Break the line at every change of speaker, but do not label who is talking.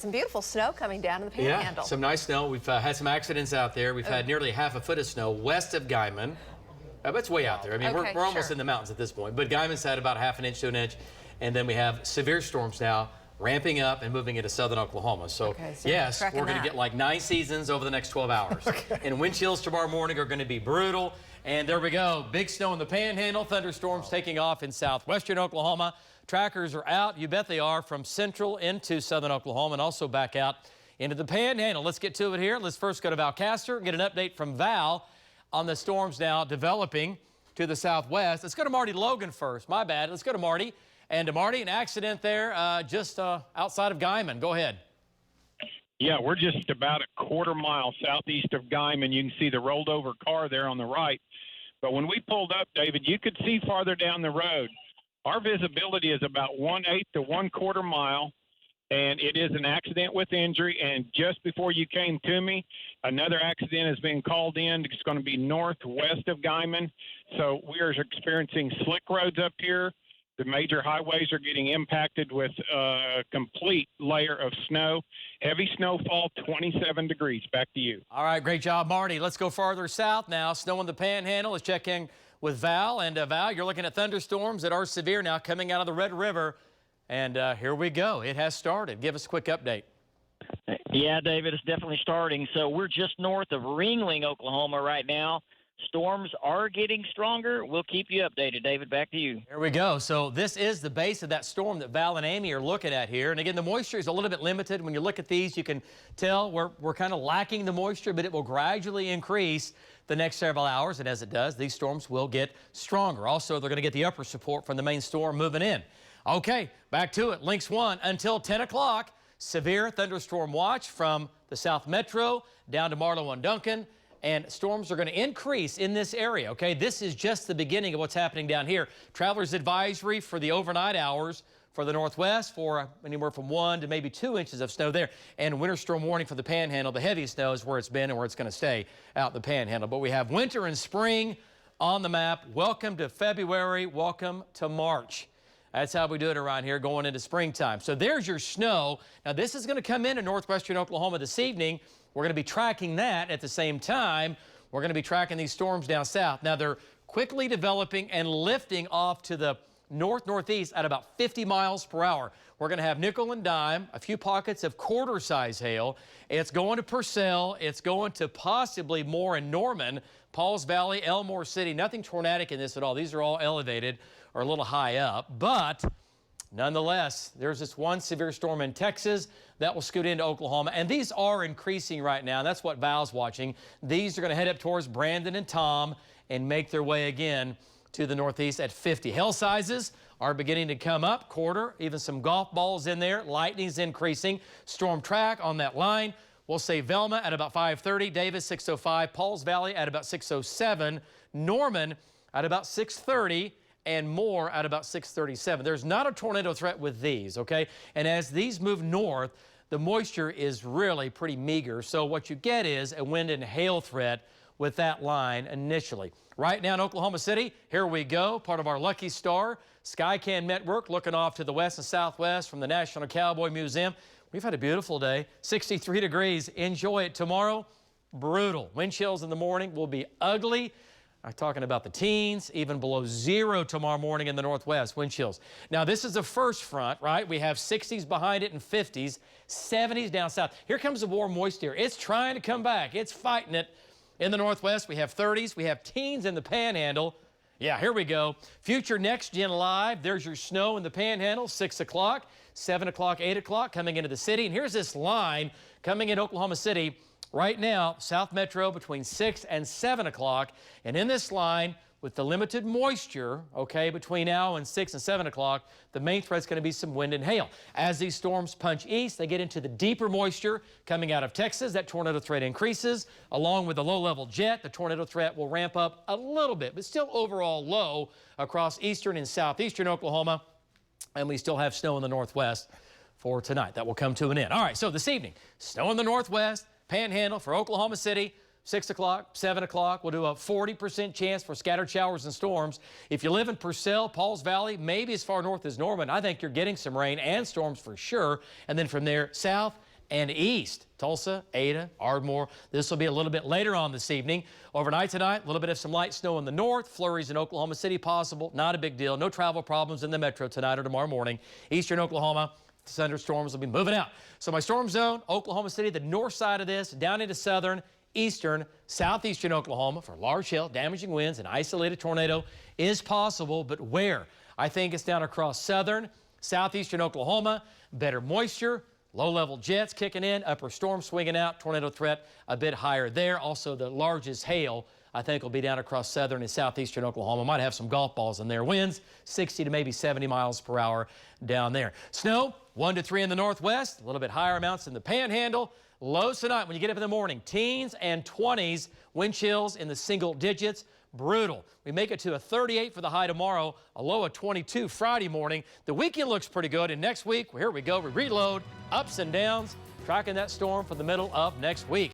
Some beautiful snow coming down in the Panhandle.
Yeah, some nice snow. We've had some accidents out there. We've had nearly half a foot of snow west of Guyman. But it's way out there. I mean,
Okay,
we're almost in the mountains at this point. But Guyman's had about half an inch to an inch. And then we have severe storms now ramping up and moving into southern Oklahoma. So, yes, we're going to get like 9 seasons over the next 12 hours. And wind chills tomorrow morning are going to be brutal. And there we go. Big snow in the Panhandle. Thunderstorms taking off in southwestern Oklahoma. Trackers are out. You bet they are, from central into southern Oklahoma and also back out into the Panhandle. Let's get to it here. Let's first go to Valcaster and get an update from Val on the storms now developing to the southwest. Let's go to Marty Logan first. My bad. Let's go to Marty. And Marty, an accident there just outside of Guyman. Go ahead.
Yeah, we're just about a quarter mile southeast of Guyman. You can see the rolled over car there on the right. But when we pulled up, David, you could see farther down the road. Our visibility is about 1/8 to 1/4 mile, and it is an accident with injury. And just before you came to me, another accident has been called in. It's going to be northwest of Guyman. So we are experiencing slick roads up here. The major highways are getting impacted with a complete layer of snow. Heavy snowfall, 27 degrees. Back to you.
All right, great job, Marty. Let's go farther south now. Snow in the Panhandle. Let's check in with Val. And Val, you're looking at thunderstorms that are severe now coming out of the Red River. And here we go. It has started. Give us a quick update.
Yeah, David, it's definitely starting. So we're just north of Ringling, Oklahoma right now. Storms are getting stronger. We'll keep you updated, David. Back to you.
Here we go. So this is the base of that storm that Val and Amy are looking at here. And again, the moisture is a little bit limited. When you look at these, you can tell we're kind of lacking the moisture, but it will gradually increase the next several hours. And as it does, these storms will get stronger. Also, they're going to get the upper support from the main storm moving in. Okay, back to it. Links 1 until 10 o'clock. Severe thunderstorm watch from the South Metro down to Marlow and Duncan. And storms are going to increase in this area, okay? This is just the beginning of what's happening down here. Traveler's advisory for the overnight hours for the northwest for anywhere from 1 to maybe 2 inches of snow there. And winter storm warning for the Panhandle. The heaviest snow is where it's been and where it's going to stay out the Panhandle. But we have winter and spring on the map. Welcome to February. Welcome to March. That's how we do it around here going into springtime. So there's your snow. Now, this is going to come into northwestern Oklahoma this evening. We're going to be tracking that at the same time. We're going to be tracking these storms down south. Now, they're quickly developing and lifting off to the north-northeast at about 50 miles per hour. We're going to have nickel and dime, a few pockets of quarter-size hail. It's going to Purcell. It's going to possibly more in Norman, Pauls Valley, Elmore City. Nothing tornadic in this at all. These are all elevated or a little high up. But nonetheless, there's this one severe storm in Texas that will scoot into Oklahoma. And these are increasing right now. That's what Val's watching. These are going to head up towards Brandon and Tom and make their way again to the northeast at 50. Hail sizes are beginning to come up, quarter, even some golf balls in there. Lightning's increasing. Storm track on that line. We'll say Velma at about 5:30, Davis 6:05, Pauls Valley at about 6:07, Norman at about 6:30, and more at about 6:37. There's not a tornado threat with these, okay? And as these move north, the moisture is really pretty meager. So what you get is a wind and hail threat with that line initially. Right now in Oklahoma City, here we go, part of our Lucky Star Skycan network, looking off to the west and southwest from the National Cowboy Museum. We've had a beautiful day, 63 degrees. Enjoy it. Tomorrow, brutal. Wind chills in the morning will be ugly. I'm talking about the teens, even below 0 tomorrow morning in the northwest, wind chills. Now, this is the first front, right? We have 60s behind it and 50s, 70s down south. Here comes the warm, moist air. It's trying to come back. It's fighting it. In the northwest, we have 30s. We have teens in the Panhandle. Yeah, here we go. Future Next Gen Live. There's your snow in the Panhandle, 6 o'clock, 7 o'clock, 8 o'clock coming into the city. And here's this line coming in Oklahoma City. Right now, South Metro between 6 and 7 o'clock. And in this line, with the limited moisture, okay, between now and 6 and 7 o'clock, the main threat's going to be some wind and hail. As these storms punch east, they get into the deeper moisture coming out of Texas. That tornado threat increases. Along with the low-level jet, the tornado threat will ramp up a little bit, but still overall low across eastern and southeastern Oklahoma. And we still have snow in the northwest for tonight. That will come to an end. All right, so this evening, snow in the northwest, Panhandle for Oklahoma City, 6 o'clock, 7 o'clock. We'll do a 40% chance for scattered showers and storms. If you live in Purcell, Pauls Valley, maybe as far north as Norman, I think you're getting some rain and storms for sure. And then from there, south and east. Tulsa, Ada, Ardmore. This will be a little bit later on this evening. Overnight tonight, a little bit of some light snow in the north. Flurries in Oklahoma City possible. Not a big deal. No travel problems in the metro tonight or tomorrow morning. Eastern Oklahoma, thunderstorms will be moving out. So my storm zone, Oklahoma City, the north side of this, down into southern, eastern, southeastern Oklahoma for large hail, damaging winds, and isolated tornado is possible, but where? I think it's down across southern, southeastern Oklahoma, better moisture, low-level jets kicking in, upper storm swinging out, tornado threat a bit higher there. Also, the largest hail, I think, will be down across southern and southeastern Oklahoma. Might have some golf balls in there. Winds 60 to maybe 70 miles per hour down there. Snow 1 to 3 in the northwest, a little bit higher amounts in the panhandle. Lows tonight when you get up in the morning, teens and 20s, wind chills in the single digits. Brutal. We make it to a 38 for the high tomorrow, a low of 22 Friday morning. The weekend looks pretty good, and next week, here we go, we reload, ups and downs, tracking that storm for the middle of next week.